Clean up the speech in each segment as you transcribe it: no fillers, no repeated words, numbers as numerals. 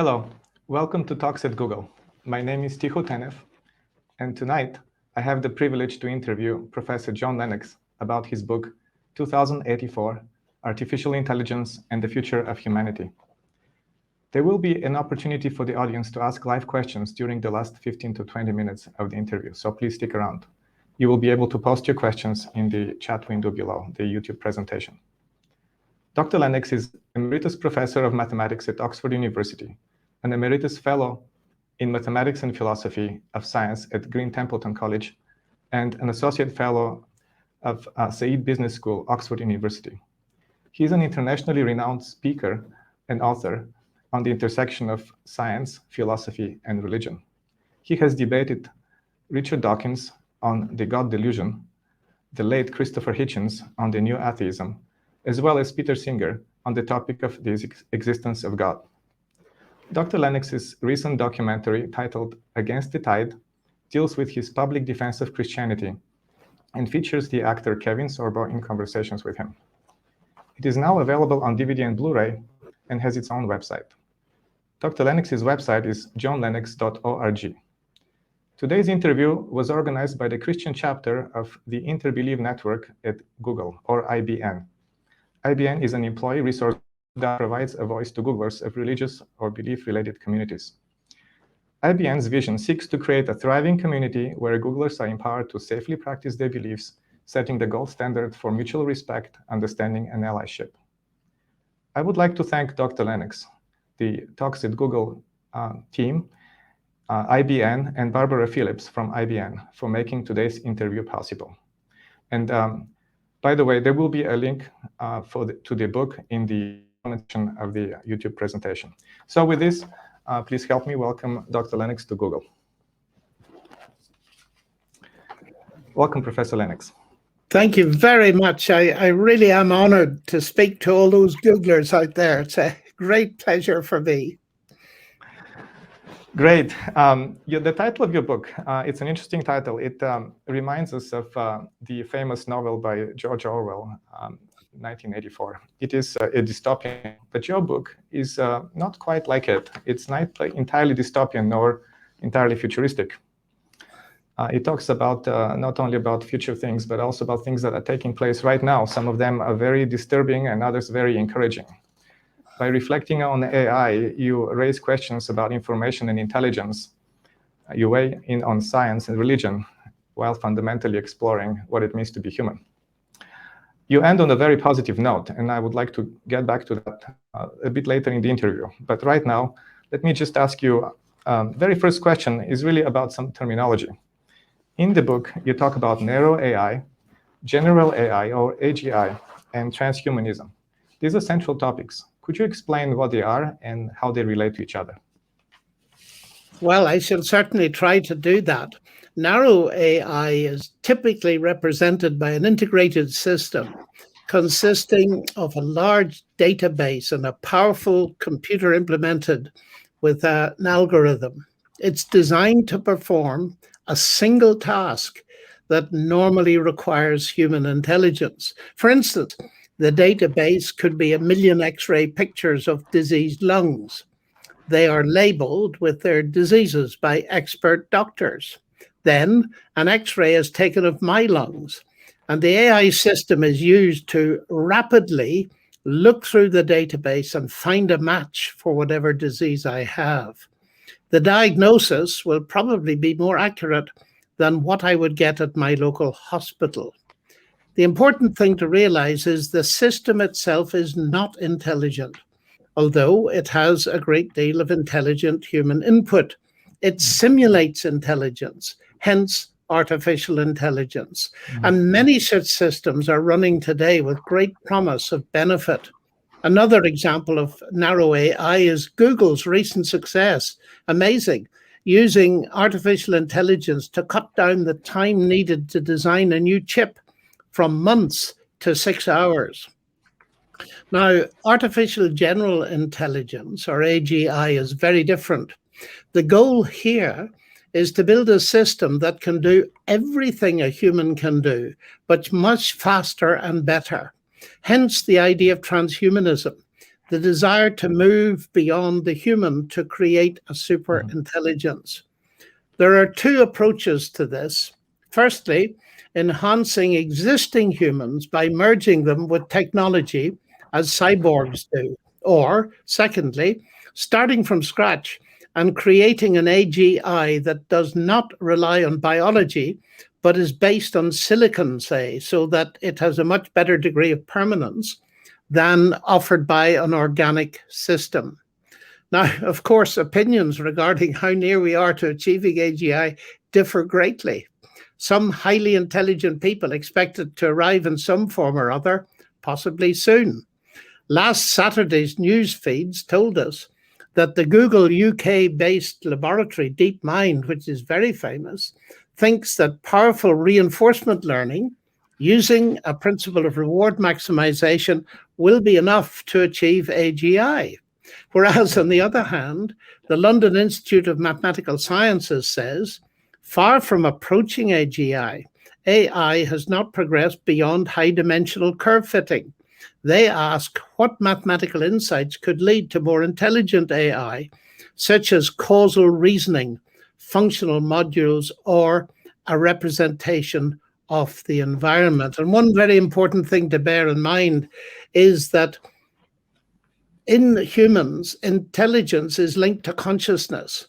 Hello, welcome to Talks at Google. My name is Ticho Tenev, and tonight I have the privilege to interview Professor John Lennox about his book, 2084, Artificial Intelligence and the Future of Humanity. There will be an opportunity for the audience to ask live questions during the last 15 to 20 minutes of the interview, so please stick around. You will be able to post your questions in the chat window below the YouTube presentation. Dr. Lennox is Emeritus Professor of Mathematics at Oxford University, an Emeritus Fellow in Mathematics and Philosophy of Science at Green Templeton College, and an Associate Fellow of Said Business School, Oxford University. He is an internationally renowned speaker and author on the intersection of science, philosophy, and religion. He has debated Richard Dawkins on the God delusion, the late Christopher Hitchens on the new atheism, as well as Peter Singer on the topic of the existence of God. Dr. Lennox's recent documentary titled Against the Tide deals with his public defense of Christianity and features the actor Kevin Sorbo in conversations with him. It is now available on DVD and Blu-ray and has its own website. Dr. Lennox's website is johnlennox.org. Today's interview was organized by the Christian chapter of the Interbelieve Network at Google, or IBN. IBN is an employee resource that provides a voice to Googlers of religious or belief-related communities. IBN's vision seeks to create a thriving community where Googlers are empowered to safely practice their beliefs, setting the gold standard for mutual respect, understanding, and allyship. I would like to thank Dr. Lennox, the Talks at Google team, IBN, and Barbara Phillips from IBN for making today's interview possible. And by the way, there will be a link to the book in the section of the YouTube presentation. So with this, please help me welcome Dr. Lennox to Google. Welcome, Professor Lennox. Thank you very much. I really am honored to speak to all those Googlers out there. It's a great pleasure for me. Great. The title of your book, it's an interesting title. It reminds us of the famous novel by George Orwell, 1984. It is a dystopian, but your book is not quite like it. It's not entirely dystopian nor entirely futuristic. It talks about not only about future things, but also about things that are taking place right now. Some of them are very disturbing and others very encouraging. By reflecting on AI, you raise questions about information and intelligence. You weigh in on science and religion while fundamentally exploring what it means to be human. You end on a very positive note, and I would like to get back to that a bit later in the interview. But right now, let me just ask you, very first question is really about some terminology. In the book, you talk about narrow AI, general AI or AGI, and transhumanism. These are central topics. Could you explain what they are and how they relate to each other? Well, I shall certainly try to do that. Narrow AI is typically represented by an integrated system consisting of a large database and a powerful computer implemented with an algorithm. It's designed to perform a single task that normally requires human intelligence. For instance, the database could be 1 million X-ray pictures of diseased lungs. They are labeled with their diseases by expert doctors. Then an X-ray is taken of my lungs, and the AI system is used to rapidly look through the database and find a match for whatever disease I have. The diagnosis will probably be more accurate than what I would get at my local hospital. The important thing to realize is the system itself is not intelligent, although it has a great deal of intelligent human input. It simulates intelligence, hence artificial intelligence. And many such systems are running today with great promise of benefit. Another example of narrow AI is Google's recent success. Amazing. Using artificial intelligence to cut down the time needed to design a new chip from months to 6 hours. Now, artificial general intelligence, or AGI, is very different. The goal here is to build a system that can do everything a human can do, but much faster and better. Hence the idea of transhumanism. the desire to move beyond the human to create a super intelligence. There are two approaches to this. Firstly, enhancing existing humans by merging them with technology, as cyborgs do. Or, secondly, starting from scratch and creating an AGI that does not rely on biology, but is based on silicon, say, so that it has a much better degree of permanence than offered by an organic system. Now, of course, opinions regarding how near we are to achieving AGI differ greatly. Some highly intelligent people expect it to arrive in some form or other, possibly soon. Last Saturday's news feeds told us that the Google UK-based laboratory DeepMind, which is very famous, thinks that powerful reinforcement learning using a principle of reward maximization will be enough to achieve AGI. Whereas, on the other hand, the London Institute of Mathematical Sciences says, far from approaching AGI, AI has not progressed beyond high-dimensional curve fitting. They ask what mathematical insights could lead to more intelligent AI, such as causal reasoning, functional modules, or a representation of the environment. And one very important thing to bear in mind is that in humans, intelligence is linked to consciousness,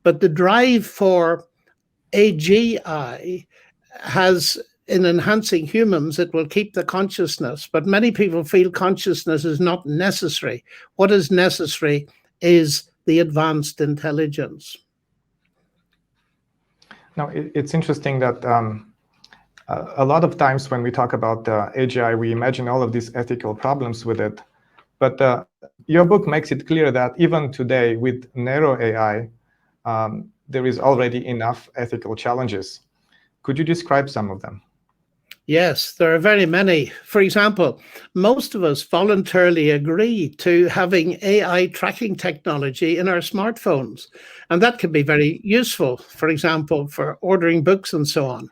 but the drive for AGI has, in enhancing humans, it will keep the consciousness, but many people feel consciousness is not necessary. What is necessary is the advanced intelligence. Now, it's interesting that a lot of times when we talk about AGI, we imagine all of these ethical problems with it. But your book makes it clear that even today with narrow AI, there is already enough ethical challenges. Could you describe some of them? Yes, there are very many. For example, most of us voluntarily agree to having AI tracking technology in our smartphones, and that can be very useful, for example, for ordering books and so on.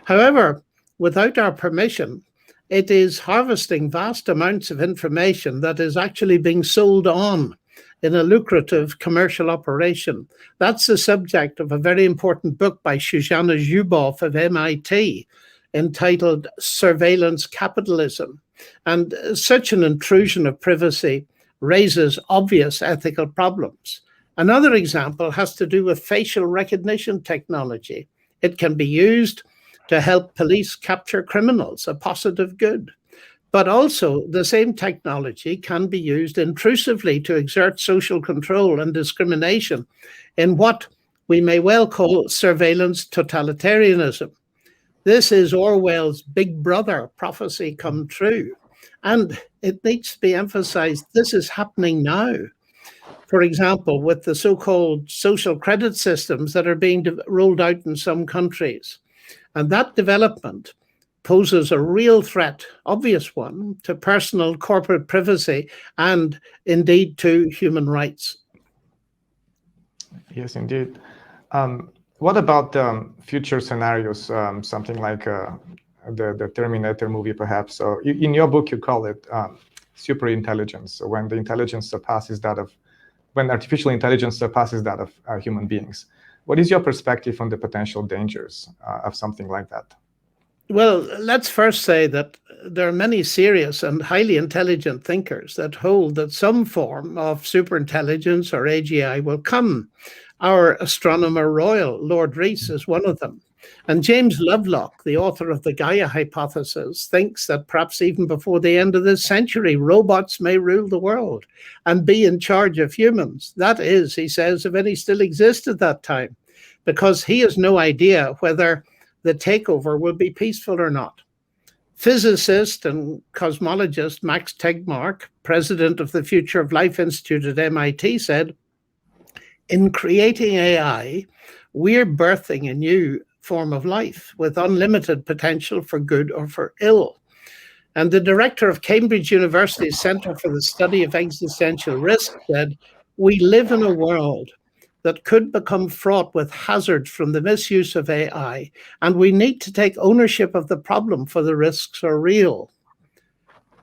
However, without our permission, it is harvesting vast amounts of information that is actually being sold on in a lucrative commercial operation. That's the subject of a very important book by Shoshana Zuboff of MIT, entitled Surveillance Capitalism. And such an intrusion of privacy raises obvious ethical problems. Another example has to do with facial recognition technology. It can be used to help police capture criminals, a positive good. But also, the same technology can be used intrusively to exert social control and discrimination in what we may well call surveillance totalitarianism. This is Orwell's Big Brother prophecy come true. And it needs to be emphasized, this is happening now. For example, with the so-called social credit systems that are being rolled out in some countries. And that development poses a real threat, obvious one, to personal corporate privacy and indeed to human rights. Yes, indeed. What about future scenarios, something like the Terminator movie, perhaps? So in your book, you call it super intelligence. So when the intelligence surpasses that of, when artificial intelligence surpasses that of human beings. What is your perspective on the potential dangers of something like that? Well, let's first say that there are many serious and highly intelligent thinkers that hold that some form of superintelligence or AGI will come. Our astronomer royal, Lord Rees, is one of them. And James Lovelock, the author of the Gaia hypothesis, thinks that perhaps even before the end of this century, robots may rule the world and be in charge of humans. That is, he says, if any still exist at that time, because he has no idea whether the takeover will be peaceful or not. Physicist and cosmologist Max Tegmark, president of the Future of Life Institute at MIT, said, in creating AI, we're birthing a new form of life with unlimited potential for good or for ill. And the director of Cambridge University's Center for the Study of Existential Risk said, we live in a world that could become fraught with hazards from the misuse of AI, and we need to take ownership of the problem, for the risks are real.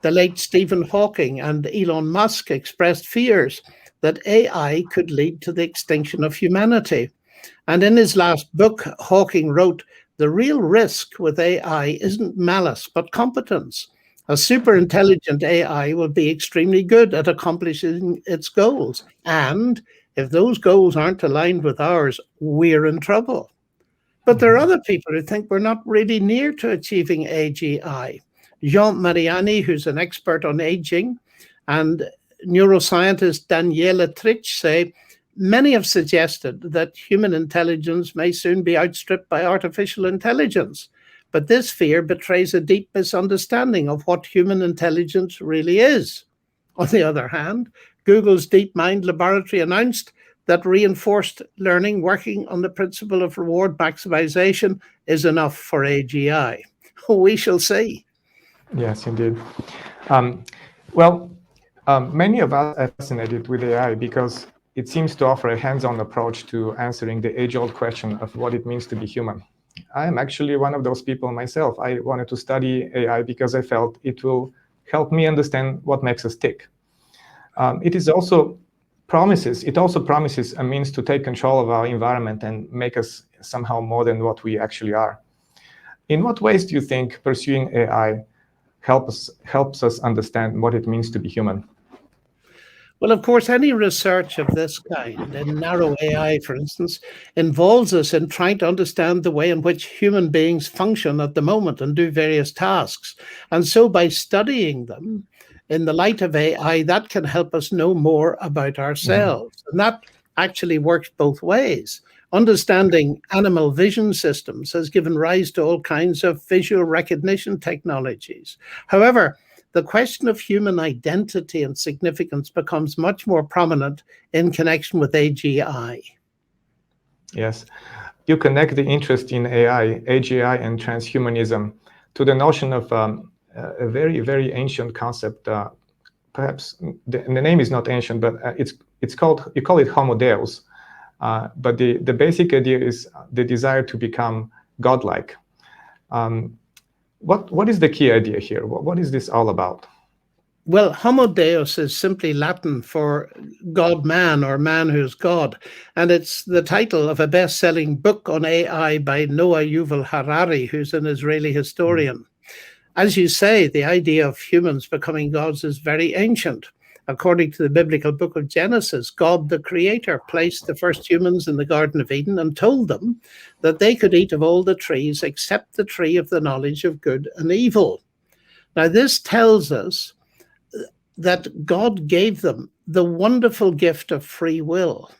The late Stephen Hawking and Elon Musk expressed fears that AI could lead to the extinction of humanity. And in his last book, Hawking wrote, "The real risk with AI isn't malice, but competence. A super intelligent AI will be extremely good at accomplishing its goals. And if those goals aren't aligned with ours, we're in trouble." But there are other people who think we're not really near to achieving AGI. Jean Mariani, who's an expert on aging, and neuroscientist Daniela Trich say, many have suggested that human intelligence may soon be outstripped by artificial intelligence. But this fear betrays a deep misunderstanding of what human intelligence really is. On the other hand, Google's DeepMind laboratory announced that reinforced learning working on the principle of reward maximization is enough for AGI. We shall see. Yes, indeed. Many of us are fascinated with AI because it seems to offer a hands-on approach to answering the age-old question of what it means to be human. I am actually one of those people myself. I wanted to study AI because I felt it will help me understand what makes us tick. It also promises a means to take control of our environment and make us somehow more than what we actually are. In what ways do you think pursuing AI helps us understand what it means to be human? Well, of course, any research of this kind, in narrow AI, for instance, involves us in trying to understand the way in which human beings function at the moment and do various tasks. And so by studying them in the light of AI, that can help us know more about ourselves. And that actually works both ways. Understanding animal vision systems has given rise to all kinds of visual recognition technologies. However, the question of human identity and significance becomes much more prominent in connection with AGI. Yes. You connect the interest in AI, AGI, and transhumanism to the notion of a very, very ancient concept. Perhaps the name is not ancient, but it's called, you call it Homo Deus. But the basic idea is the desire to become godlike. What is the key idea here? What is this all about? Well, Homo Deus is simply Latin for God-man, or man who's God. And it's the title of a best-selling book on AI by Noah Yuval Harari, who's an Israeli historian. As you say, the idea of humans becoming gods is very ancient. According to the biblical book of Genesis, God, the creator, placed the first humans in the Garden of Eden and told them that they could eat of all the trees except the tree of the knowledge of good and evil. Now, this tells us that God gave them the wonderful gift of free will.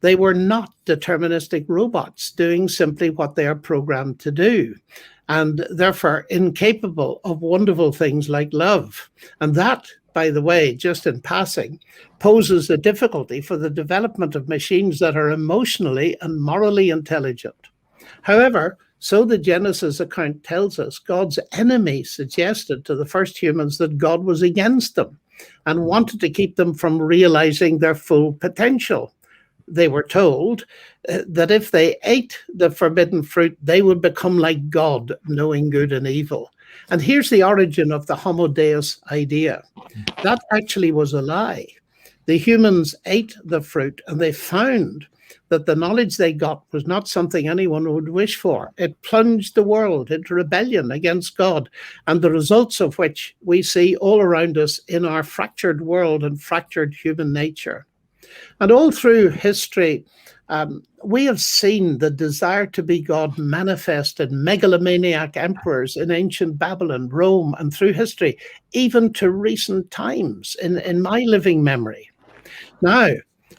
They were not deterministic robots doing simply what they are programmed to do, and therefore incapable of wonderful things like love. And that, by the way, just in passing, poses a difficulty for the development of machines that are emotionally and morally intelligent. However, so the Genesis account tells us, God's enemy suggested to the first humans that God was against them and wanted to keep them from realizing their full potential. They were told that if they ate the forbidden fruit, they would become like God, knowing good and evil. And here's the origin of the Homo Deus idea. That actually was a lie. The humans ate the fruit and they found that the knowledge they got was not something anyone would wish for. It plunged the world into rebellion against God, and the results of which we see all around us in our fractured world and fractured human nature. And all through history, we have seen the desire to be God manifest in megalomaniac emperors in ancient Babylon, Rome, and through history, even to recent times in my living memory. Now,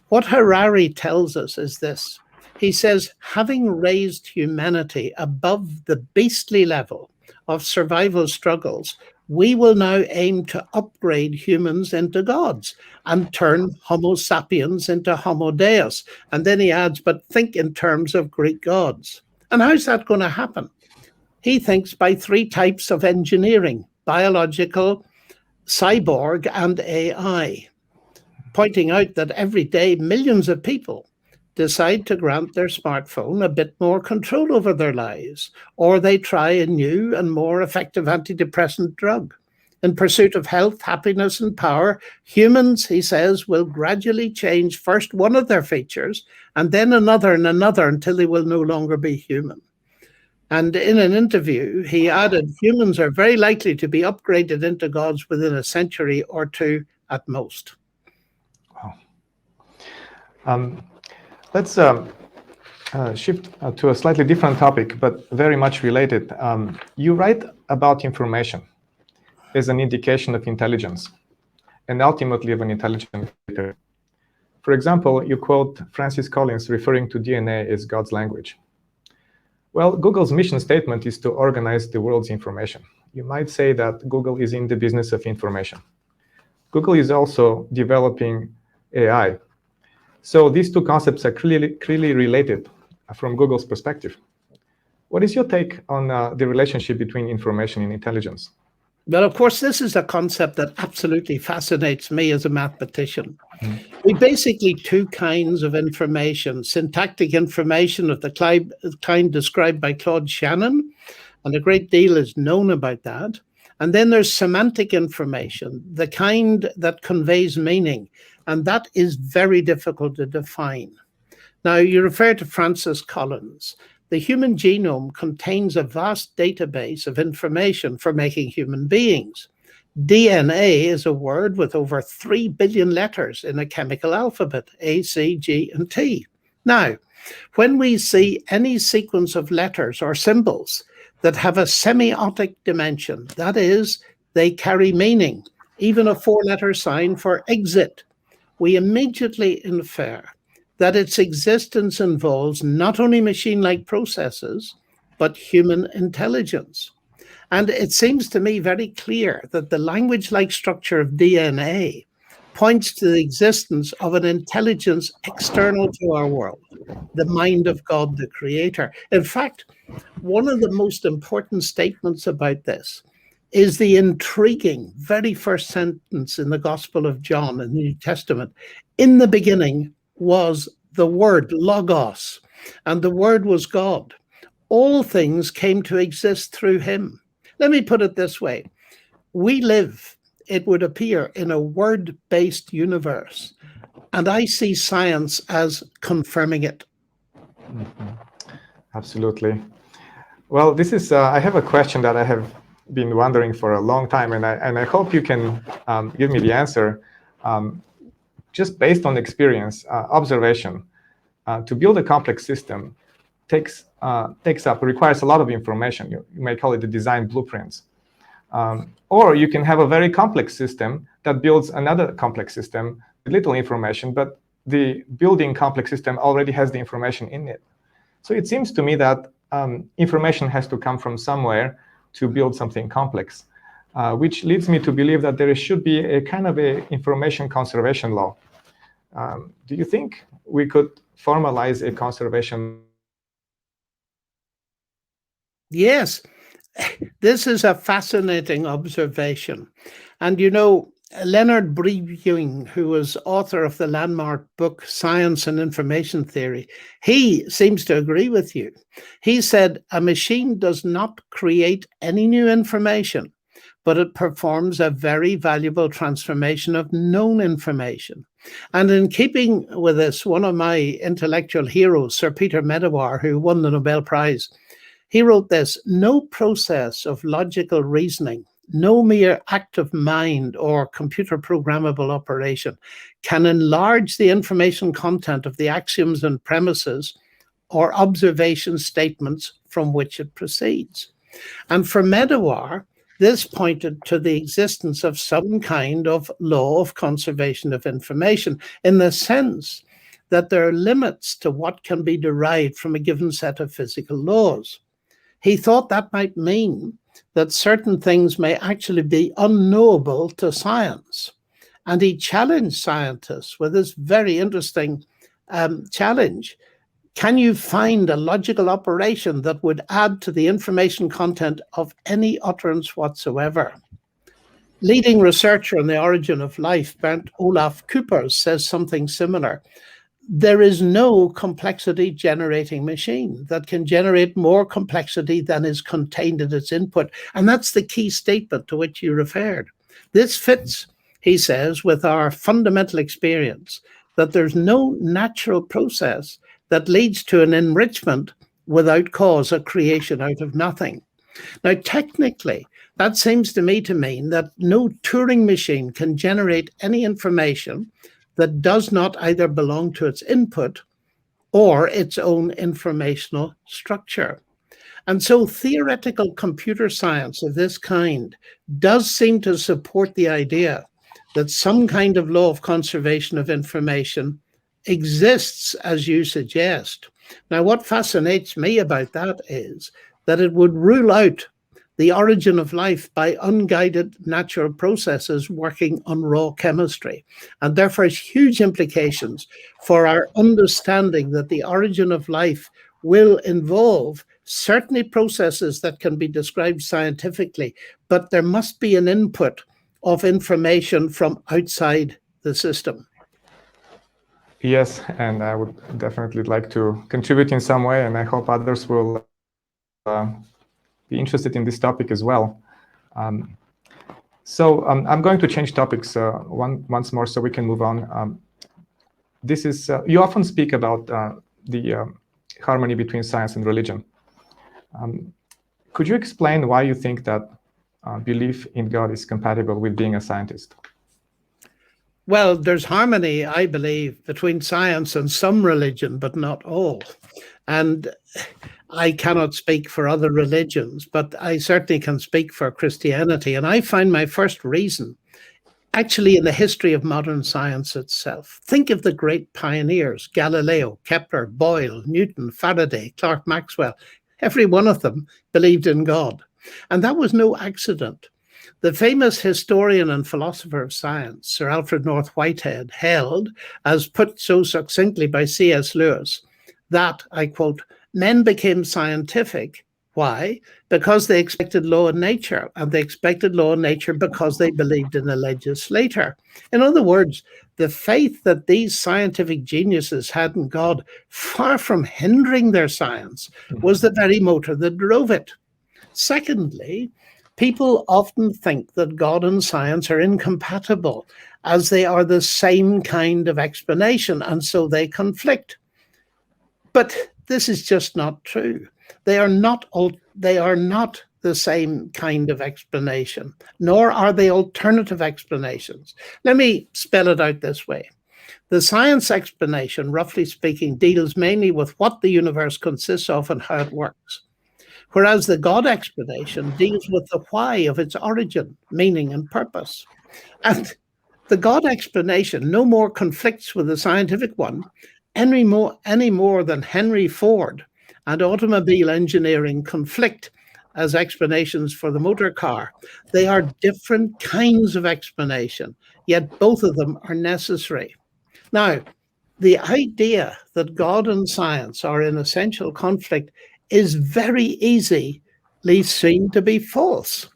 what Harari tells us is this. He says, having raised humanity above the beastly level of survival struggles, we will now aim to upgrade humans into gods and turn Homo sapiens into Homo Deus. And then he adds, but think in terms of Greek gods. And how's that going to happen? He thinks by three types of engineering: biological, cyborg, and AI, pointing out that every day millions of people decide to grant their smartphone a bit more control over their lives, or they try a new and more effective antidepressant drug. In pursuit of health, happiness, and power, humans, he says, will gradually change first one of their features and then another and another until they will no longer be human. And in an interview, he added, humans are very likely to be upgraded into gods within a century or two at most. Wow. Let's shift to a slightly different topic, but very much related. You write about information as an indication of intelligence and ultimately of an intelligent creator. For example, you quote Francis Collins referring to DNA as God's language. Well, Google's mission statement is to organize the world's information. You might say that Google is in the business of information. Google is also developing AI. So these two concepts are clearly related from Google's perspective. What is your take on the relationship between information and intelligence? Well, of course, this is a concept that absolutely fascinates me as a mathematician. We basically two kinds of information: syntactic information of the kind described by Claude Shannon, and a great deal is known about that. And then there's semantic information, the kind that conveys meaning, and that is very difficult to define. Now, you refer to Francis Collins. The human genome contains a vast database of information for making human beings. DNA is a word with over 3 billion letters in a chemical alphabet, A, C, G, and T. Now, when we see any sequence of letters or symbols that have a semiotic dimension, that is, they carry meaning, even a 4-letter sign for exit, we immediately infer that its existence involves not only machine-like processes, but human intelligence. And it seems to me very clear that the language-like structure of DNA points to the existence of an intelligence external to our world, the mind of God, the Creator. In fact, one of the most important statements about this is the intriguing very first sentence in the Gospel of John in the New Testament. In the beginning was the Word, Logos, and the Word was God. All things came to exist through him. Let me put it this way. We live, it would appear, in a word-based universe, and I see science as confirming it. Absolutely. Well, this is, I have a question that I have been wondering for a long time, and I hope you can give me the answer. Just based on experience, observation, to build a complex system requires a lot of information. You may call it the design blueprints. Or you can have a very complex system that builds another complex system with little information, but the building complex system already has the information in it. So it seems to me that information has to come from somewhere to build something complex, which leads me to believe that there should be a kind of a information conservation law. Do you think we could formalize a conservation? Yes, this is a fascinating observation. And you know, Leonard Breuning, who was author of the landmark book Science and Information Theory, he seems to agree with you. He said, a machine does not create any new information, but it performs a very valuable transformation of known information. And in keeping with this, one of my intellectual heroes, Sir Peter Medawar, who won the Nobel Prize, he wrote this: no process of logical reasoning, no mere act of mind or computer programmable operation can enlarge the information content of the axioms and premises or observation statements from which it proceeds. And for Medawar, this pointed to the existence of some kind of law of conservation of information, in the sense that there are limits to what can be derived from a given set of physical laws. He thought that might mean that certain things may actually be unknowable to science. And he challenged scientists with this very interesting challenge. Can you find a logical operation that would add to the information content of any utterance whatsoever? Leading researcher on the origin of life, Bernd Olaf Küppers, says something similar. There is no complexity generating machine that can generate more complexity than is contained in its input. And that's the key statement to which you referred. This fits, he says, with our fundamental experience that there's no natural process that leads to an enrichment without cause, a creation out of nothing. Now, technically, that seems to me to mean that no Turing machine can generate any information that does not either belong to its input or its own informational structure. And so theoretical computer science of this kind does seem to support the idea that some kind of law of conservation of information exists, as you suggest. Now, what fascinates me about that is that it would rule out the origin of life by unguided natural processes working on raw chemistry, and therefore has huge implications for our understanding that the origin of life will involve certainly processes that can be described scientifically, but there must be an input of information from outside the system. Yes, and I would definitely like to contribute in some way, and I hope others will be interested in this topic as well. So I'm going to change topics once more so we can move on. This is, you often speak about the harmony between science and religion. Could you explain why you think that belief in God is compatible with being a scientist? Well, there's harmony, I believe, between science and some religion, but not all. And I cannot speak for other religions, but I certainly can speak for Christianity. And I find my first reason actually in the history of modern science itself. Think of the great pioneers: Galileo, Kepler, Boyle, Newton, Faraday, Clerk Maxwell. Every one of them believed in God. And that was no accident. The famous historian and philosopher of science, Sir Alfred North Whitehead, held, as put so succinctly by C.S. Lewis, that, I quote, men became scientific. Why? Because they expected law in nature, and they expected law in nature because they believed in a legislator. In other words, the faith that these scientific geniuses had in God, far from hindering their science, was the very motor that drove it. Secondly, people often think that God and science are incompatible, as they are the same kind of explanation, and so they conflict. But this is just not true. They are not the same kind of explanation, nor are they alternative explanations. Let me spell it out this way. The science explanation, roughly speaking, deals mainly with what the universe consists of and how it works, whereas the God explanation deals with the why of its origin, meaning, and purpose. And the God explanation no more conflicts with the scientific one any more than Henry Ford and automobile engineering conflict as explanations for the motor car. They are different kinds of explanation, yet both of them are necessary. Now, the idea that God and science are in essential conflict is very easily seen to be false.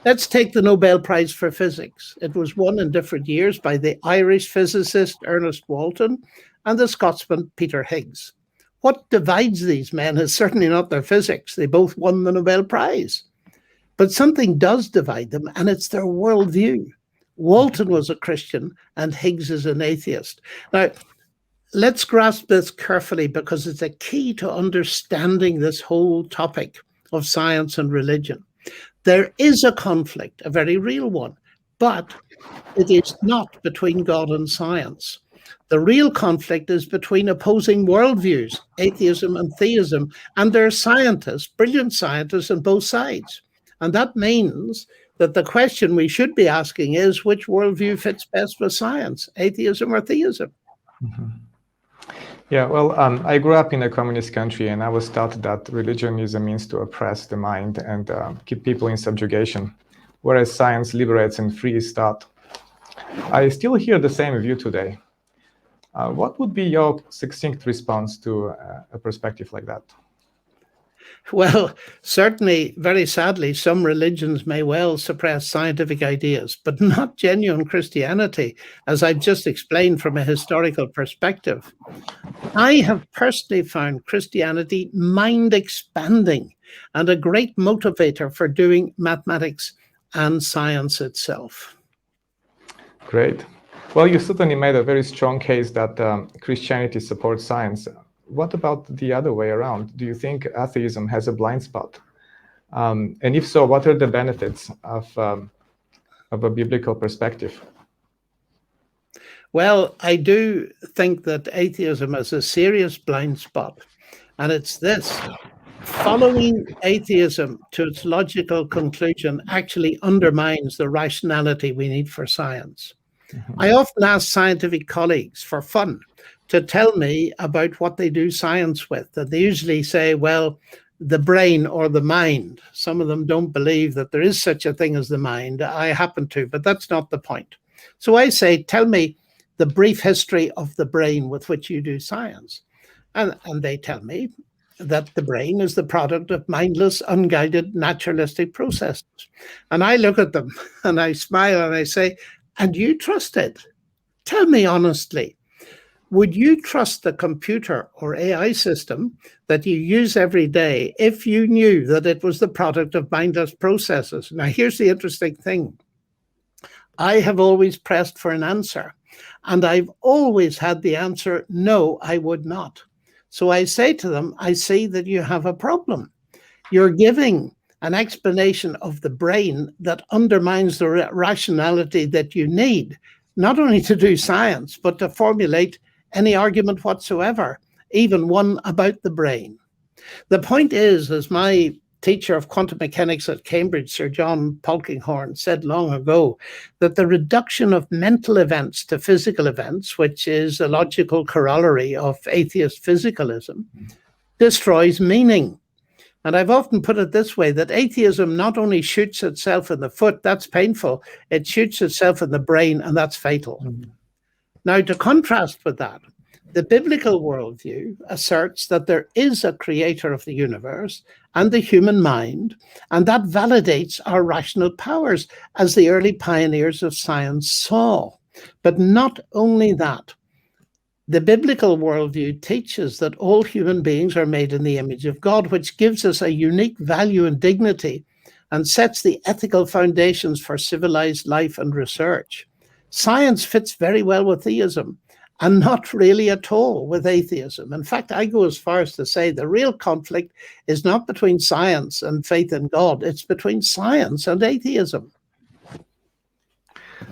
Let's take the Nobel Prize for Physics. It was won in different years by the Irish physicist Ernest Walton and the Scotsman Peter Higgs. What divides these men is certainly not their physics. They both won the Nobel Prize. But something does divide them, and it's their worldview. Walton was a Christian, and Higgs is an atheist. Now, let's grasp this carefully because it's a key to understanding this whole topic of science and religion. There is a conflict, a very real one, but it is not between God and science. The real conflict is between opposing worldviews, atheism and theism, and there are scientists, brilliant scientists on both sides. And that means that the question we should be asking is, which worldview fits best with science, atheism or theism? Mm-hmm. Yeah, well, I grew up in a communist country, and I was taught that religion is a means to oppress the mind and keep people in subjugation, whereas science liberates and frees thought. I still hear the same view today. What would be your succinct response to a perspective like that? Well, certainly, very sadly, some religions may well suppress scientific ideas, but not genuine Christianity, as I've just explained from a historical perspective. I have personally found Christianity mind-expanding and a great motivator for doing mathematics and science itself. Great. Well, you certainly made a very strong case that Christianity supports science. What about the other way around? Do you think atheism has a blind spot? And if so, what are the benefits of a biblical perspective? Well, I do think that atheism has a serious blind spot, and it's this. Following atheism to its logical conclusion actually undermines the rationality we need for science. I often ask scientific colleagues for fun to tell me about what they do science with. And they usually say, well, the brain or the mind. Some of them don't believe that there is such a thing as the mind. I happen to, but that's not the point. So I say, tell me the brief history of the brain with which you do science. And they tell me that the brain is the product of mindless, unguided, naturalistic processes. And I look at them and I smile and I say, and you trust it? Tell me honestly, would you trust the computer or AI system that you use every day if you knew that it was the product of mindless processes? Now, here's the interesting thing. I have always pressed for an answer, and I've always had the answer, no, I would not. So I say to them, I see that you have a problem. You're giving an explanation of the brain that undermines the rationality that you need, not only to do science, but to formulate any argument whatsoever, even one about the brain. The point is, as my teacher of quantum mechanics at Cambridge, Sir John Polkinghorne, said long ago, that the reduction of mental events to physical events, which is a logical corollary of atheist physicalism, destroys meaning. And I've often put it this way, that atheism not only shoots itself in the foot, that's painful, it shoots itself in the brain, and that's fatal. Mm-hmm. Now, to contrast with that, the biblical worldview asserts that there is a creator of the universe and the human mind, and that validates our rational powers, as the early pioneers of science saw. But not only that, the biblical worldview teaches that all human beings are made in the image of God, which gives us a unique value and dignity and sets the ethical foundations for civilized life and research. Science fits very well with theism and not really at all with atheism. In fact, I go as far as to say the real conflict is not between science and faith in God, it's between science and atheism.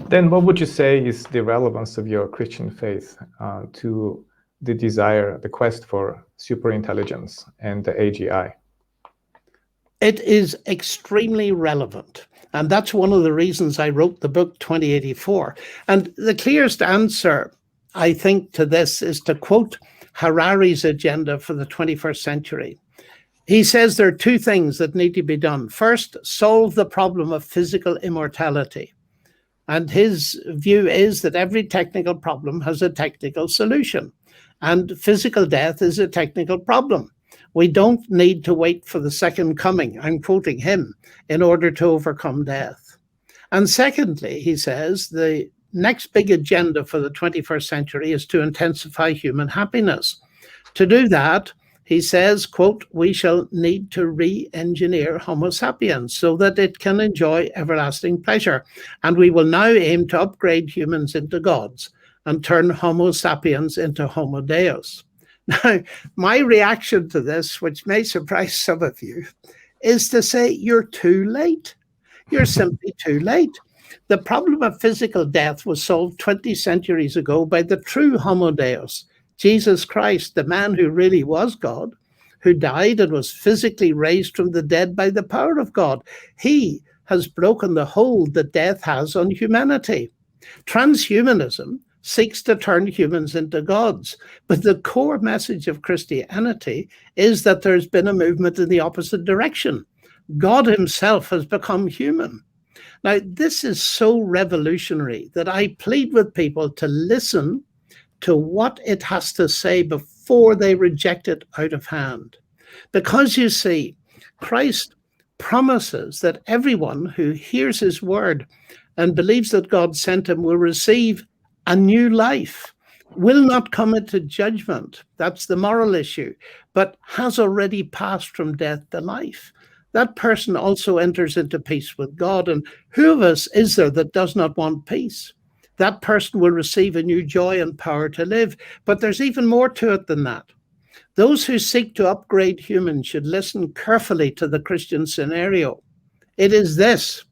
Then what would you say is the relevance of your Christian faith to the desire, the quest for superintelligence and the AGI? It is extremely relevant. And that's one of the reasons I wrote the book 2084. And the clearest answer, I think, to this is to quote Harari's agenda for the 21st century. He says there are two things that need to be done. First, solve the problem of physical immortality. And his view is that every technical problem has a technical solution, and physical death is a technical problem. We don't need to wait for the second coming, I'm quoting him, in order to overcome death. And secondly, he says, the next big agenda for the 21st century is to intensify human happiness. To do that, he says, quote, we shall need to re-engineer Homo sapiens so that it can enjoy everlasting pleasure. And we will now aim to upgrade humans into gods and turn Homo sapiens into Homo Deus. Now, my reaction to this, which may surprise some of you, is to say you're too late. You're simply too late. The problem of physical death was solved 20 centuries ago by the true Homo Deus, Jesus Christ, the man who really was God, who died and was physically raised from the dead by the power of God. He has broken the hold that death has on humanity. Transhumanism seeks to turn humans into gods, but the core message of Christianity is that there's been a movement in the opposite direction. God himself has become human. Now, this is so revolutionary that I plead with people to listen to what it has to say before they reject it out of hand. Because you see, Christ promises that everyone who hears his word and believes that God sent him will receive a new life, will not come into judgment. That's the moral issue, but has already passed from death to life. That person also enters into peace with God. And who of us is there that does not want peace? that person will receive a new joy and power to live. But there's even more to it than that. Those who seek to upgrade humans should listen carefully to the Christian scenario. It is this: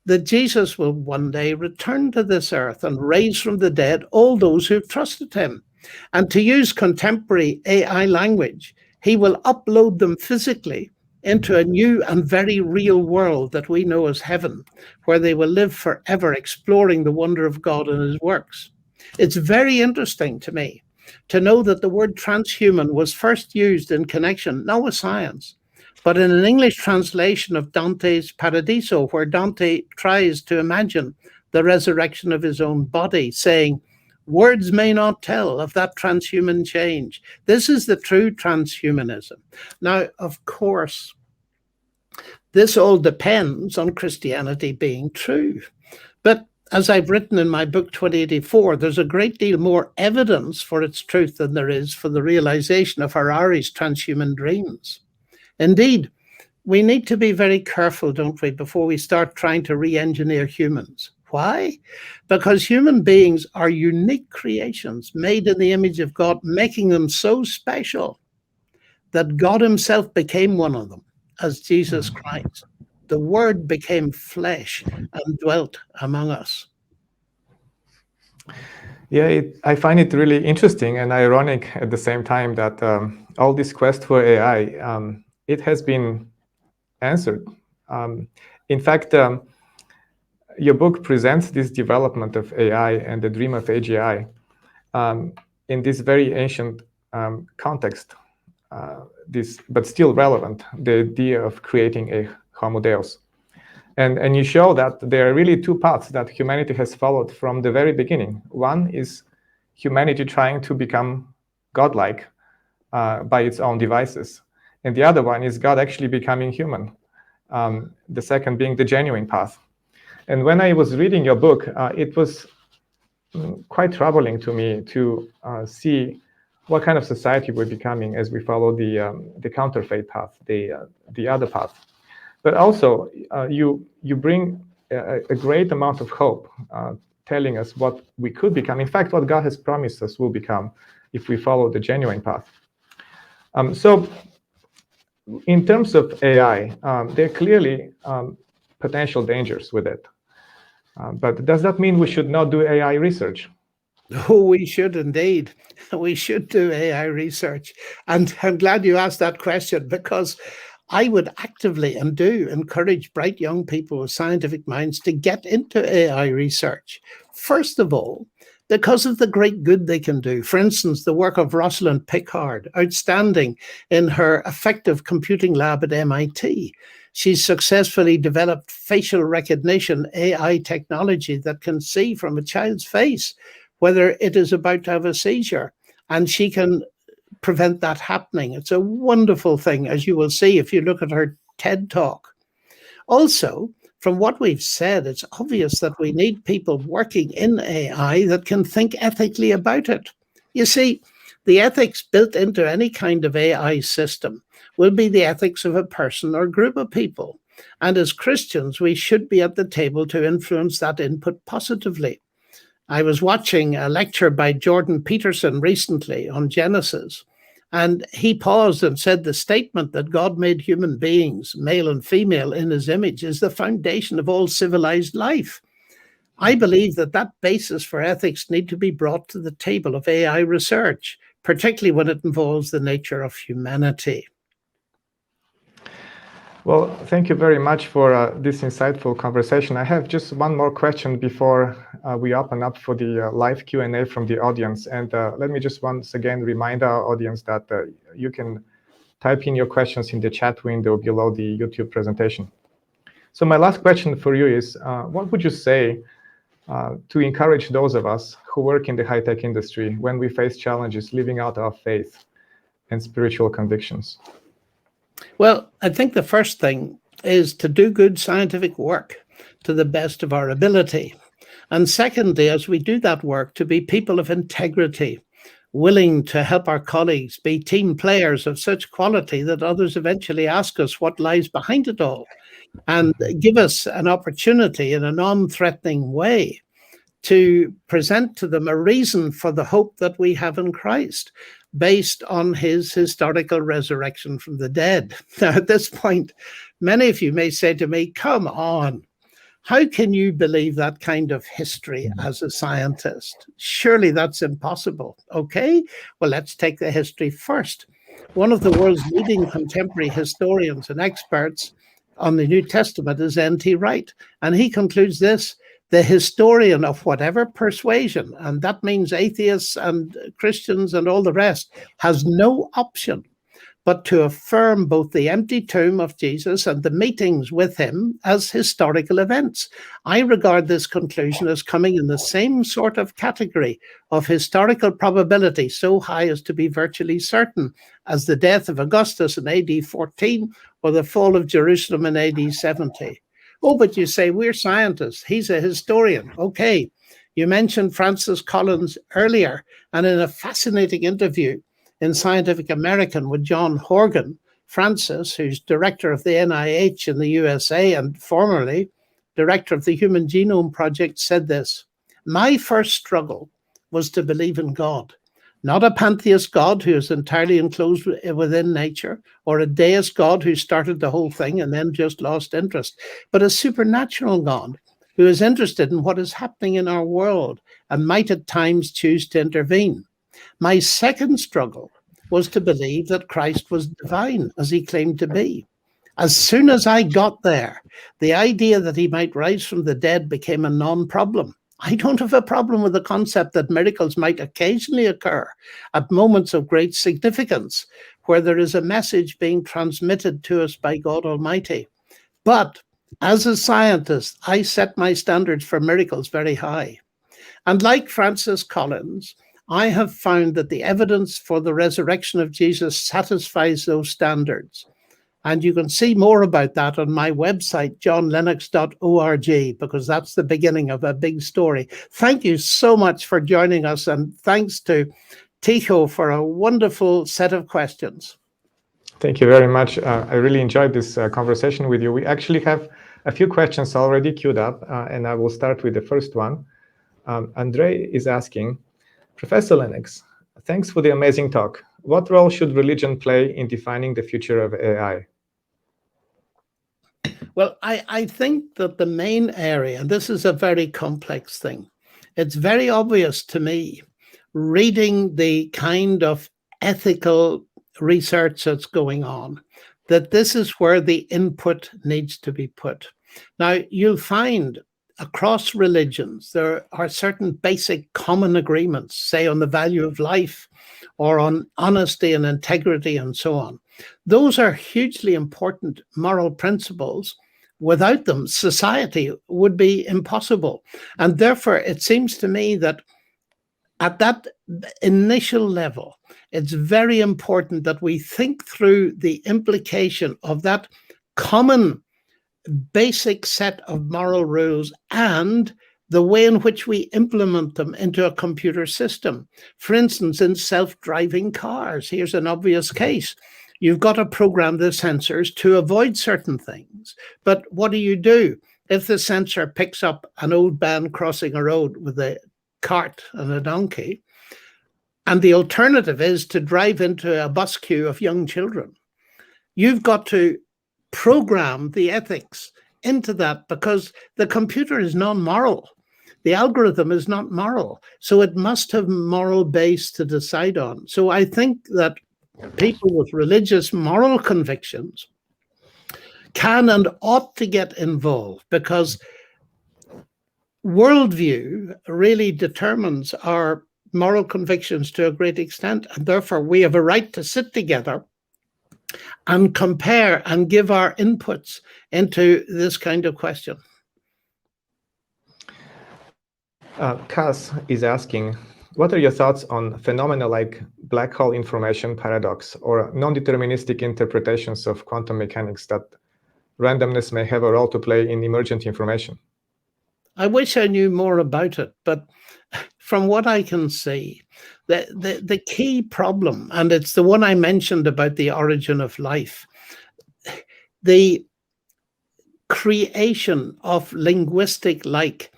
that Jesus will one day return to this earth and raise from the dead all those who've trusted him. And to use contemporary AI language, he will upload them physically into a new and very real world that we know as heaven, where they will live forever exploring the wonder of God and his works. It's very interesting to me to know that the word transhuman was first used in connection not with science, but in an English translation of Dante's Paradiso, where Dante tries to imagine the resurrection of his own body, saying, "Words may not tell of that transhuman change." This is the true transhumanism. Now, of course, this all depends on Christianity being true. But as I've written in my book 2084, there's a great deal more evidence for its truth than there is for the realization of Harari's transhuman dreams. Indeed, we need to be very careful, don't we, before we start trying to re-engineer humans. Why? Because human beings are unique creations made in the image of God, making them so special that God himself became one of them as Jesus Christ. The Word became flesh and dwelt among us. Yeah, I find it really interesting and ironic at the same time that all this quest for AI, it has been answered. In fact, your book presents this development of AI and the dream of AGI in this very ancient context, but still relevant, the idea of creating a Homo Deus. And you show that there are really two paths that humanity has followed from the very beginning. One is humanity trying to become godlike by its own devices. And the other one is God actually becoming human, the second being the genuine path. And when I was reading your book, it was quite troubling to me to see what kind of society we're becoming as we follow the counterfeit path, the other path. But also, you bring a great amount of hope, telling us what we could become. In fact, what God has promised us will become if we follow the genuine path. So, in terms of AI, there are clearly potential dangers with it. But does that mean we should not do AI research? Oh, we should indeed. We should do AI research. And I'm glad you asked that question, because I would actively and do encourage bright young people with scientific minds to get into AI research. First of all, because of the great good they can do. For instance, the work of Rosalind Picard, outstanding in her effective computing lab at MIT. She's successfully developed facial recognition AI technology that can see from a child's face whether it is about to have a seizure, and she can prevent that happening. It's a wonderful thing, as you will see if you look at her TED Talk. Also, from what we've said, it's obvious that we need people working in AI that can think ethically about it. You see, the ethics built into any kind of AI system will be the ethics of a person or group of people. And as Christians, we should be at the table to influence that input positively. I was watching a lecture by Jordan Peterson recently on Genesis, and he paused and said the statement that God made human beings, male and female, in his image is the foundation of all civilized life. I believe that that basis for ethics need to be brought to the table of AI research, particularly when it involves the nature of humanity. Well, thank you very much for this insightful conversation. I have just one more question before we open up for the live Q&A from the audience. And let me just once again remind our audience that you can type in your questions in the chat window below the YouTube presentation. So my last question for you is, what would you say to encourage those of us who work in the high-tech industry when we face challenges living out our faith and spiritual convictions? Well, I think the first thing is to do good scientific work to the best of our ability. And secondly, as we do that work, to be people of integrity, willing to help our colleagues, be team players of such quality that others eventually ask us what lies behind it all, and give us an opportunity in a non-threatening way to present to them a reason for the hope that we have in Christ based on his historical resurrection from the dead. Now, at this point, many of you may say to me, come on, how can you believe that kind of history as a scientist? Surely that's impossible. Okay, well, let's take the history first. One of the world's leading contemporary historians and experts on the New Testament is N.T. Wright, and he concludes this: the historian of whatever persuasion, and that means atheists and Christians and all the rest, has no option but to affirm both the empty tomb of Jesus and the meetings with him as historical events. I regard this conclusion as coming in the same sort of category of historical probability, so high as to be virtually certain, as the death of Augustus in AD 14 or the fall of Jerusalem in AD 70. Oh, but you say, we're scientists. He's a historian. Okay. You mentioned Francis Collins earlier, and in a fascinating interview in Scientific American with John Horgan, Francis, who's director of the NIH in the USA and formerly director of the Human Genome Project, said this: my first struggle was to believe in God, not a pantheist God who is entirely enclosed within nature, or a deist God who started the whole thing and then just lost interest, but a supernatural God who is interested in what is happening in our world and might at times choose to intervene. My second struggle was to believe that Christ was divine, as he claimed to be. As soon as I got there, the idea that he might rise from the dead became a non-problem. I don't have a problem with the concept that miracles might occasionally occur at moments of great significance, where there is a message being transmitted to us by God Almighty. But as a scientist, I set my standards for miracles very high. And like Francis Collins, I have found that the evidence for the resurrection of Jesus satisfies those standards. And you can see more about that on my website, johnlennox.org, because that's the beginning of a big story. Thank you so much for joining us, and thanks to Tycho for a wonderful set of questions. Thank you very much. I really enjoyed this conversation with you. We actually have a few questions already queued up, and I will start with the first one. Andre is asking, Professor Lennox, thanks for the amazing talk. What role should religion play in defining the future of AI? Well, I think that the main area, and this is a very complex thing, it's very obvious to me, reading the kind of ethical research that's going on, that this is where the input needs to be put. Now, you'll find across religions, there are certain basic common agreements, say on the value of life or on honesty and integrity and so on. Those are hugely important moral principles. Without them, society would be impossible. And therefore, it seems to me that at that initial level, it's very important that we think through the implication of that common basic set of moral rules and the way in which we implement them into a computer system. For instance, in self-driving cars, here's an obvious case. You've got to program the sensors to avoid certain things. But what do? If the sensor picks up an old man crossing a road with a cart and a donkey, and the alternative is to drive into a bus queue of young children, you've got to program the ethics into that, because the computer is non-moral. The algorithm is not moral. So it must have moral base to decide on. So I think that people with religious moral convictions can and ought to get involved, because worldview really determines our moral convictions to a great extent. And therefore, we have a right to sit together and compare and give our inputs into this kind of question. Cass is asking, what are your thoughts on phenomena like black hole information paradox or non-deterministic interpretations of quantum mechanics that randomness may have a role to play in emergent information? I wish I knew more about it, but from what I can see, the key problem, and it's the one I mentioned about the origin of life, the creation of linguistic-like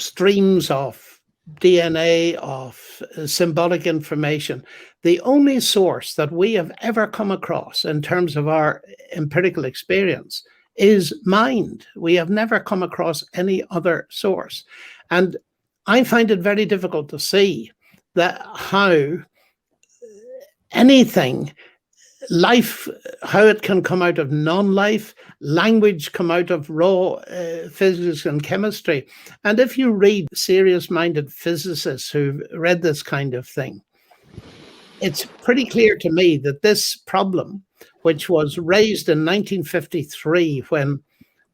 streams of DNA, of symbolic information. The only source that we have ever come across in terms of our empirical experience is mind. We have never come across any other source. And I find it very difficult to see that how anything, life, how it can come out of non-life, language come out of raw physics and chemistry. And if you read serious-minded physicists who've read this kind of thing, it's pretty clear to me that this problem, which was raised in 1953 when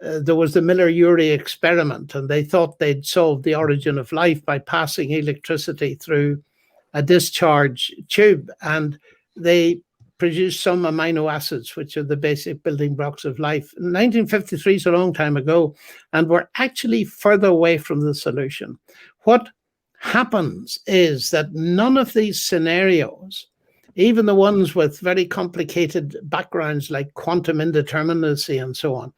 there was the Miller-Urey experiment, and they thought they'd solved the origin of life by passing electricity through a discharge tube, and they produced some amino acids, which are the basic building blocks of life. 1953 is a long time ago, and we're actually further away from the solution. What happens is that none of these scenarios, even the ones with very complicated backgrounds like quantum indeterminacy and so on,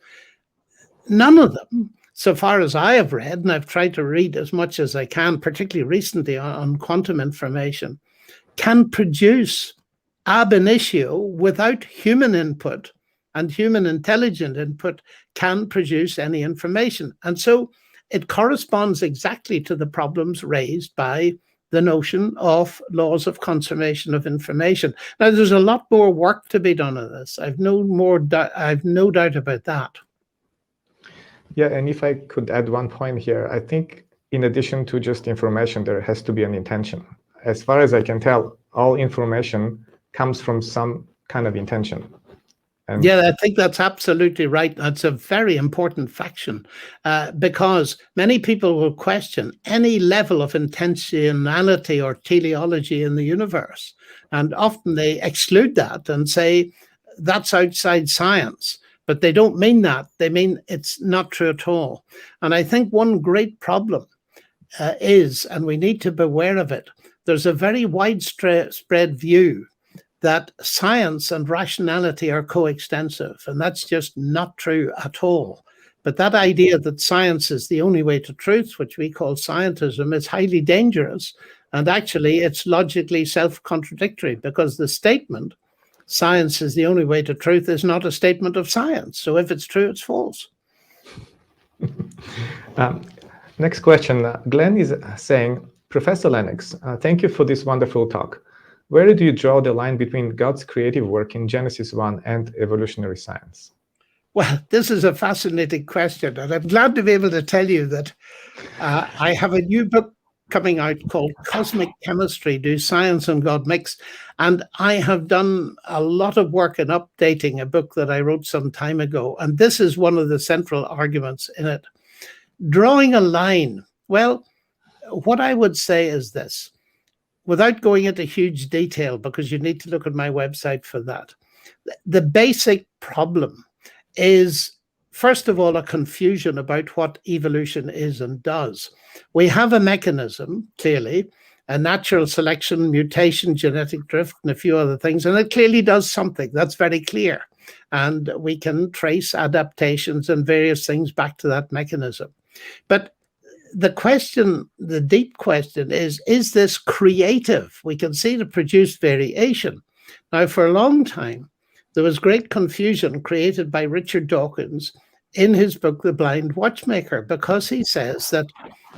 none of them, so far as I have read, and I've tried to read as much as I can, particularly recently on quantum information, can produce ab initio, without human input and human intelligent input, can produce any information. And so it corresponds exactly to the problems raised by the notion of laws of conservation of information. Now, there's a lot more work to be done on this. I've no doubt about that. Yeah, and if I could add one point here, I think in addition to just information, there has to be an intention. As far as I can tell, all information comes from some kind of intention. And yeah, I think that's absolutely right. That's a very important faction, because many people will question any level of intentionality or teleology in the universe. And often they exclude that and say that's outside science. But they don't mean that. They mean it's not true at all. And I think one great problem is, and we need to be aware of it, there's a very widespread view that science and rationality are coextensive, and that's just not true at all. But that idea that science is the only way to truth, which we call scientism, is highly dangerous. And actually, it's logically self-contradictory, because the statement, science is the only way to truth, is not a statement of science. So if it's true, it's false. Next question. Glenn is saying, Professor Lennox, thank you for this wonderful talk. Where do you draw the line between God's creative work in Genesis 1 and evolutionary science? Well, this is a fascinating question, and I'm glad to be able to tell you that I have a new book coming out called Cosmic Chemistry, Do Science and God Mix? And I have done a lot of work in updating a book that I wrote some time ago, and this is one of the central arguments in it. Drawing a line, well, what I would say is this, without going into huge detail, because you need to look at my website for that. The basic problem is, first of all, a confusion about what evolution is and does. We have a mechanism, clearly, a natural selection, mutation, genetic drift, and a few other things, and it clearly does something. That's very clear. And we can trace adaptations and various things back to that mechanism. But the question, the deep question is this creative? We can see it produce variation. Now, for a long time, there was great confusion created by Richard Dawkins in his book, The Blind Watchmaker, because he says that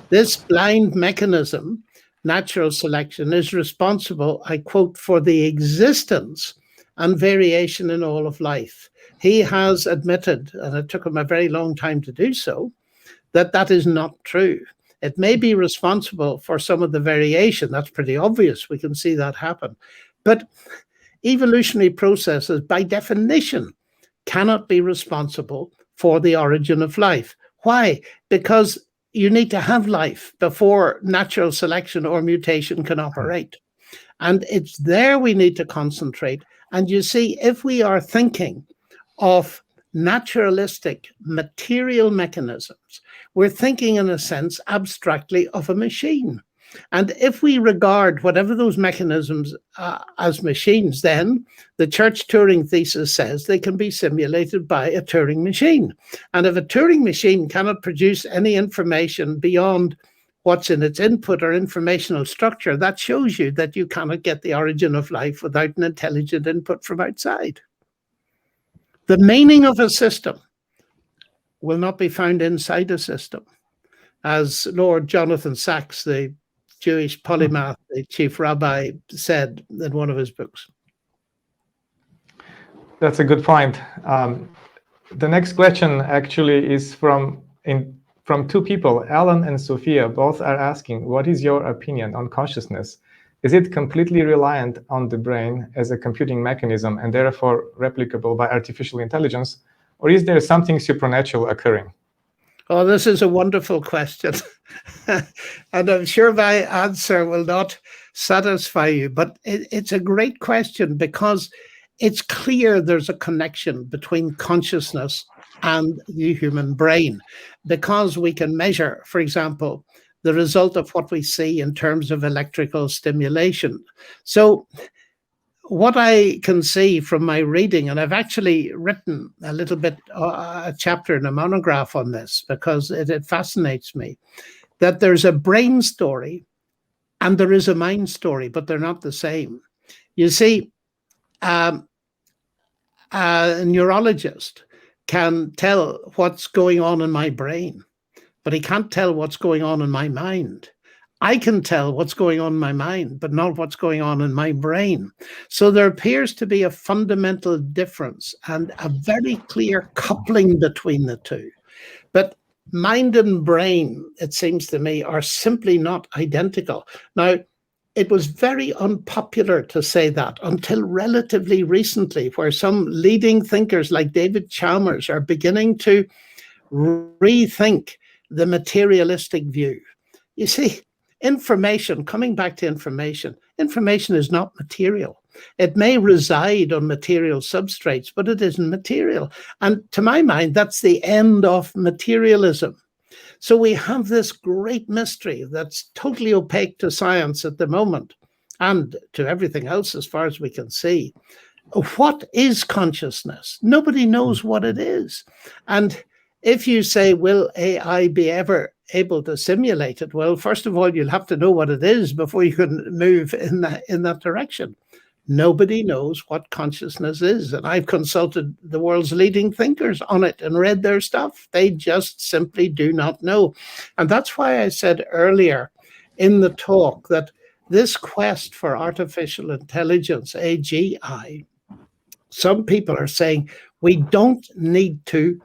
this blind mechanism, natural selection, is responsible, I quote, for the existence and variation in all of life. He has admitted, and it took him a very long time to do so, that that is not true. It may be responsible for some of the variation. That's pretty obvious. We can see that happen. But evolutionary processes, by definition, cannot be responsible for the origin of life. Why? Because you need to have life before natural selection or mutation can operate. And it's there we need to concentrate. And you see, if we are thinking of naturalistic material mechanisms, we're thinking in a sense abstractly of a machine. And if we regard whatever those mechanisms as machines, then the Church Turing thesis says they can be simulated by a Turing machine. And if a Turing machine cannot produce any information beyond what's in its input or informational structure, that shows you that you cannot get the origin of life without an intelligent input from outside. The meaning of a system will not be found inside a system. As Lord Jonathan Sacks, the Jewish polymath, the chief rabbi, said in one of his books. That's a good point. The next question actually is from two people, Alan and Sophia. Both are asking, what is your opinion on consciousness? Is it completely reliant on the brain as a computing mechanism and therefore replicable by artificial intelligence? Or is there something supernatural occurring? Oh, this is a wonderful question. And I'm sure my answer will not satisfy you, but it's a great question because it's clear there's a connection between consciousness and the human brain, because we can measure, for example, the result of what we see in terms of electrical stimulation. So what I can see from my reading, and I've actually written a little bit, a chapter in a monograph on this because it fascinates me, that there's a brain story and there is a mind story, but they're not the same. You see, a neurologist can tell what's going on in my brain, but he can't tell what's going on in my mind. I can tell what's going on in my mind, but not what's going on in my brain. So there appears to be a fundamental difference and a very clear coupling between the two. But mind and brain, it seems to me, are simply not identical. Now, it was very unpopular to say that until relatively recently, where some leading thinkers like David Chalmers are beginning to rethink the materialistic view. You see, information, coming back to information is not material. It may reside on material substrates, but it isn't material. And to my mind, that's the end of materialism. So we have this great mystery that's totally opaque to science at the moment and to everything else as far as we can see. What is consciousness? Nobody knows what it is. And if you say, will AI be ever able to simulate it? Well, first of all, you'll have to know what it is before you can move in that direction. Nobody knows what consciousness is. And I've consulted the world's leading thinkers on it and read their stuff. They just simply do not know. And that's why I said earlier in the talk that this quest for artificial intelligence, AGI, some people are saying we don't need to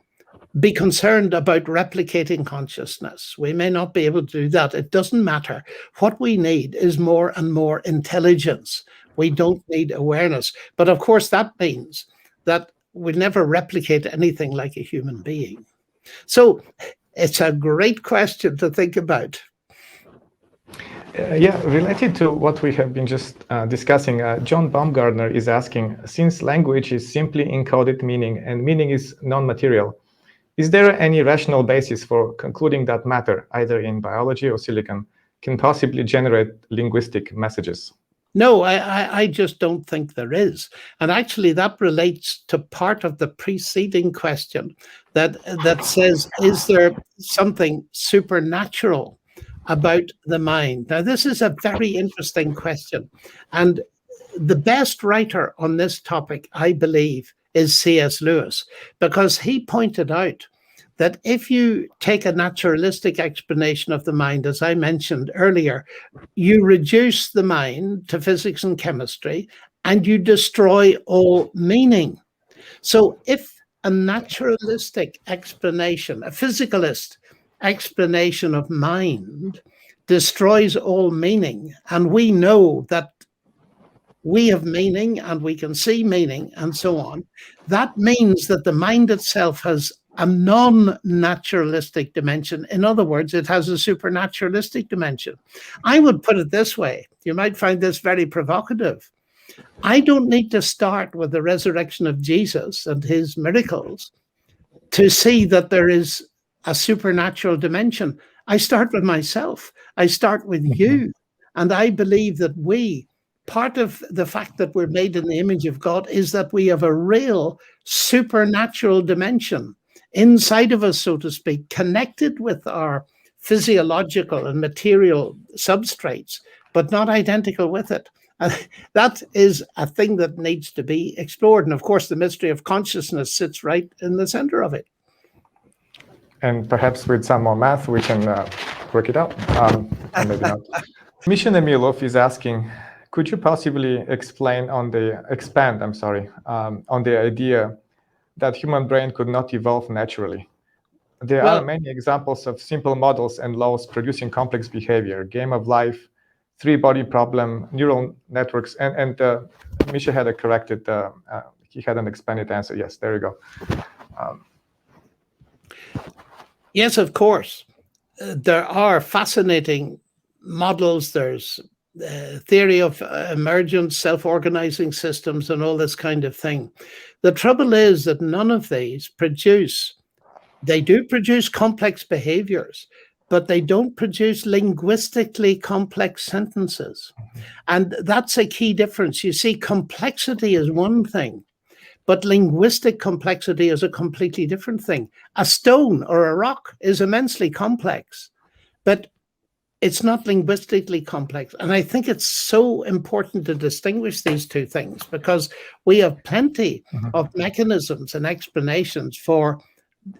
be concerned about replicating consciousness. We may not be able to do that. It doesn't matter. What we need is more and more intelligence. We don't need awareness. But of course, that means that we'll never replicate anything like a human being. So it's a great question to think about. Yeah, related to what we have been just discussing, John Baumgartner is asking, since language is simply encoded meaning and meaning is non-material, is there any rational basis for concluding that matter, either in biology or silicon, can possibly generate linguistic messages? No, I just don't think there is. And actually, that relates to part of the preceding question that says, is there something supernatural about the mind? Now, this is a very interesting question. And the best writer on this topic, I believe, is C.S. Lewis, because he pointed out that if you take a naturalistic explanation of the mind, as I mentioned earlier, you reduce the mind to physics and chemistry and you destroy all meaning. So if a naturalistic explanation, a physicalist explanation of mind destroys all meaning, and we know that we have meaning and we can see meaning and so on, that means that the mind itself has a non-naturalistic dimension. In other words, it has a supernaturalistic dimension. I would put it this way. You might find this very provocative. I don't need to start with the resurrection of Jesus and his miracles to see that there is a supernatural dimension. I start with myself. I start with you. And I believe that part of the fact that we're made in the image of God is that we have a real supernatural dimension inside of us, so to speak, connected with our physiological and material substrates, but not identical with it. And that is a thing that needs to be explored. And of course, the mystery of consciousness sits right in the center of it. And perhaps with some more math, we can work it out. Or maybe not. Misha Nemilov is asking, could you possibly expand on the idea that human brain could not evolve naturally? There are many examples of simple models and laws producing complex behavior, game of life, three-body problem, neural networks, and Misha had a corrected, he had an expanded answer. Yes, there you go. Yes, of course. There are fascinating models. There's theory of emergence, self-organizing systems, and all this kind of thing. The trouble is that none of these they do produce complex behaviors, but they don't produce linguistically complex sentences. And that's a key difference. You see, complexity is one thing, but linguistic complexity is a completely different thing. A stone or a rock is immensely complex, but it's not linguistically complex. And I think it's so important to distinguish these two things, because we have plenty of mechanisms and explanations for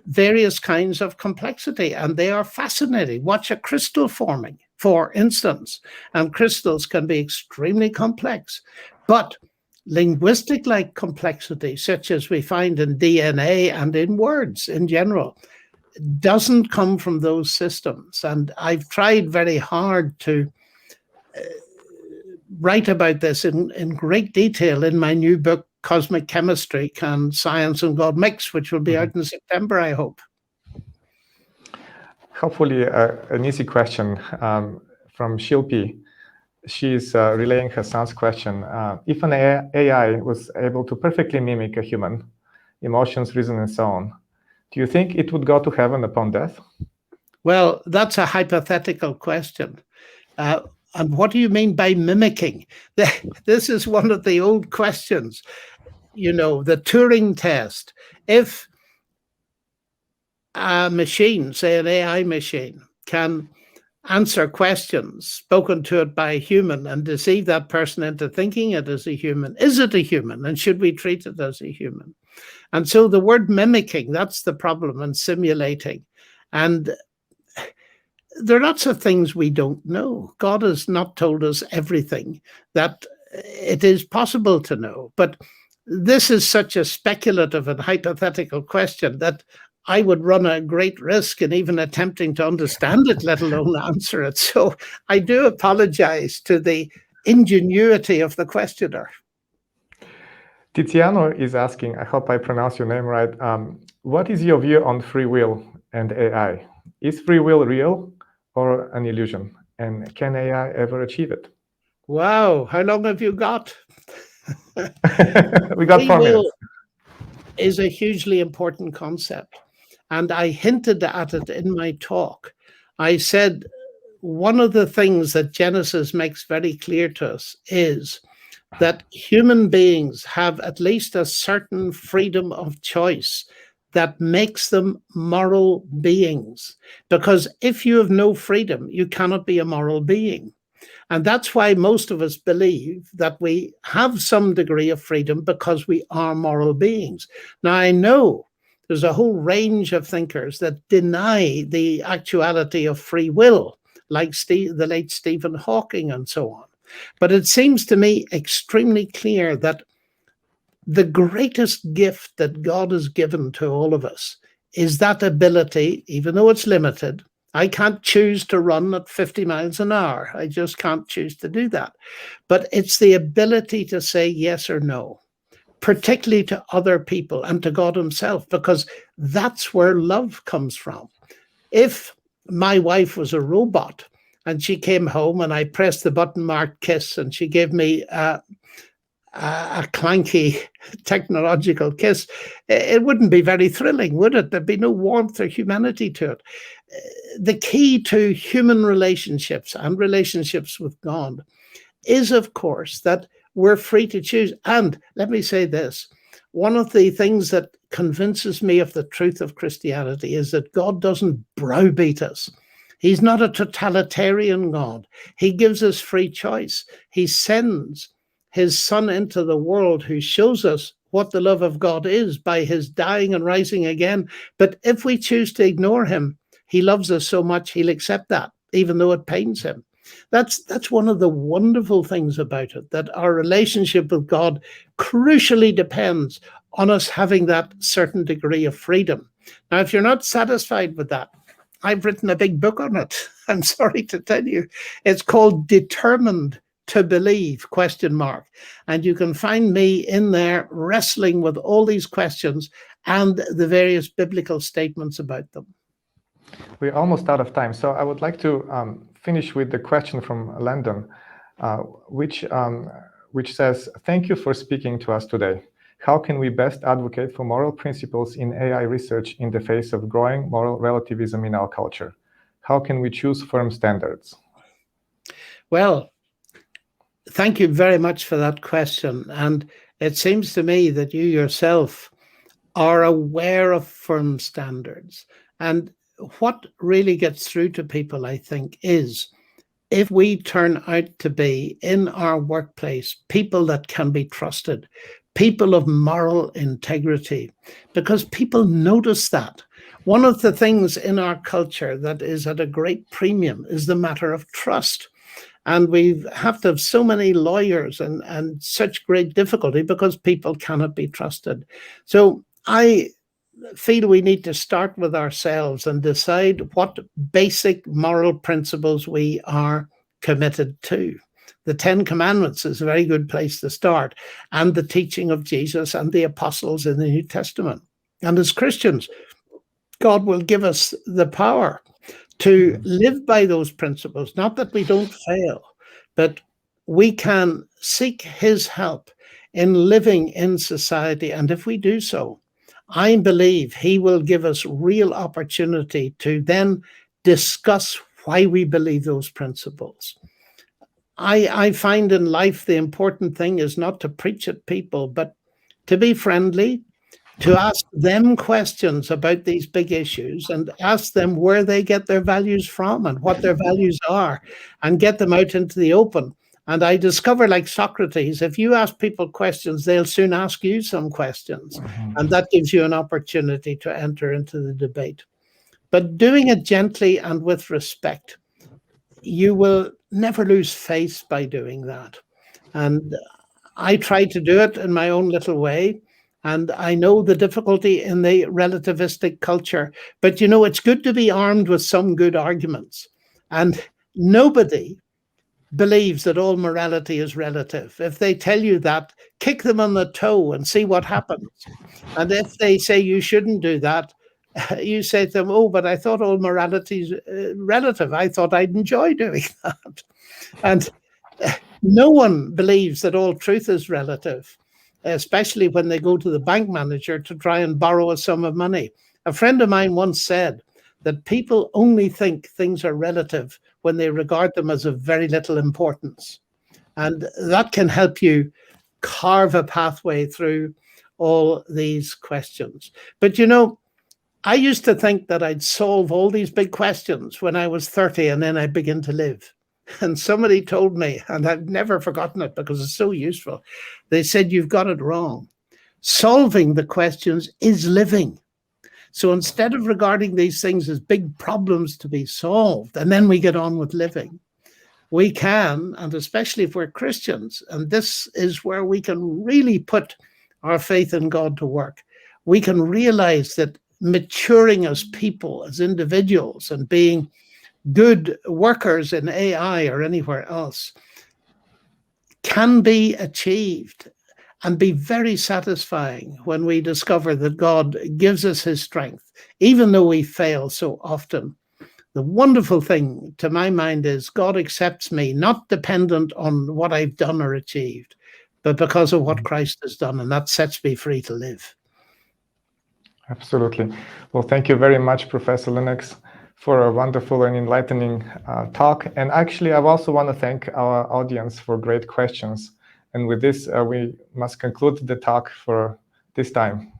various kinds of complexity, and they are fascinating. Watch a crystal forming, for instance, and crystals can be extremely complex. But linguistic-like complexity, such as we find in DNA and in words in general, doesn't come from those systems. And I've tried very hard to write about this in great detail in my new book, Cosmic Chemistry: Can Science and God Mix?, which will be out in September, I hope. Hopefully an easy question from Shilpi. She's relaying her son's question. If an AI was able to perfectly mimic a human, emotions, reason, and so on, do you think it would go to heaven upon death? Well, that's a hypothetical question. And what do you mean by mimicking? This is one of the old questions. You know, the Turing test. If a machine, say an AI machine, can answer questions spoken to it by a human and deceive that person into thinking it as a human, is it a human? And should we treat it as a human? And so the word mimicking, that's the problem, and simulating. And there are lots of things we don't know. God has not told us everything that it is possible to know. But this is such a speculative and hypothetical question that I would run a great risk in even attempting to understand it, let alone answer it. So I do apologize to the ingenuity of the questioner. Tiziano is asking, I hope I pronounce your name right. What is your view on free will and AI? Is free will real or an illusion? And can AI ever achieve it? Wow, how long have you got? We got 4 minutes. Is a hugely important concept. And I hinted at it in my talk. I said, one of the things that Genesis makes very clear to us is that human beings have at least a certain freedom of choice that makes them moral beings. Because if you have no freedom, you cannot be a moral being. And that's why most of us believe that we have some degree of freedom because we are moral beings. Now, I know there's a whole range of thinkers that deny the actuality of free will, like the late Stephen Hawking and so on. But it seems to me extremely clear that the greatest gift that God has given to all of us is that ability, even though it's limited. I can't choose to run at 50 miles an hour. I just can't choose to do that. But it's the ability to say yes or no, particularly to other people and to God himself, because that's where love comes from. If my wife was a robot and she came home and I pressed the button marked kiss and she gave me a clanky technological kiss, it wouldn't be very thrilling, would it? There'd be no warmth or humanity to it. The key to human relationships and relationships with God is, of course, that we're free to choose. And let me say this, one of the things that convinces me of the truth of Christianity is that God doesn't browbeat us. He's not a totalitarian God. He gives us free choice. He sends his Son into the world who shows us what the love of God is by his dying and rising again. But if we choose to ignore him, he loves us so much he'll accept that, even though it pains him. That's one of the wonderful things about it, that our relationship with God crucially depends on us having that certain degree of freedom. Now, if you're not satisfied with that, I've written a big book on it. I'm sorry to tell you. It's called Determined to Believe, ? And you can find me in there wrestling with all these questions and the various biblical statements about them. We're almost out of time, so I would like to finish with the question from Landon, which says, thank you for speaking to us today. How can we best advocate for moral principles in AI research in the face of growing moral relativism in our culture? How can we choose firm standards? Well, thank you very much for that question. And it seems to me that you yourself are aware of firm standards. And what really gets through to people, I think, is if we turn out to be in our workplace people that can be trusted, people of moral integrity, because people notice that. One of the things in our culture that is at a great premium is the matter of trust. And we have to have so many lawyers and such great difficulty because people cannot be trusted. So I feel we need to start with ourselves and decide what basic moral principles we are committed to. The 10 Commandments is a very good place to start, and the teaching of Jesus and the apostles in the New Testament. And as Christians, God will give us the power to live by those principles, not that we don't fail, but we can seek his help in living in society. And if we do so, I believe he will give us real opportunity to then discuss why we believe those principles. I find in life the important thing is not to preach at people, but to be friendly, to ask them questions about these big issues and ask them where they get their values from and what their values are, and get them out into the open. And I discover, like Socrates, if you ask people questions, they'll soon ask you some questions. And that gives you an opportunity to enter into the debate. But doing it gently and with respect, you will never lose face by doing that. And I try to do it in my own little way. And I know the difficulty in the relativistic culture, but you know, it's good to be armed with some good arguments. And nobody believes that all morality is relative. If they tell you that, kick them on the toe and see what happens. And if they say you shouldn't do that, you say to them, oh, but I thought all morality is relative. I thought I'd enjoy doing that. And no one believes that all truth is relative, especially when they go to the bank manager to try and borrow a sum of money. A friend of mine once said that people only think things are relative when they regard them as of very little importance. And that can help you carve a pathway through all these questions. But you know, I used to think that I'd solve all these big questions when I was 30 and then I'd begin to live. And somebody told me, and I've never forgotten it because it's so useful, they said, you've got it wrong. Solving the questions is living. So instead of regarding these things as big problems to be solved, and then we get on with living, we can, and especially if we're Christians, and this is where we can really put our faith in God to work, we can realize that maturing as people, as individuals, and being good workers in AI or anywhere else can be achieved and be very satisfying when we discover that God gives us his strength, even though we fail so often. The wonderful thing, to my mind, is God accepts me, not dependent on what I've done or achieved, but because of what Christ has done, and that sets me free to live. Absolutely. Well, thank you very much, Professor Lennox, for a wonderful and enlightening talk. And actually, I also want to thank our audience for great questions. And with this, we must conclude the talk for this time.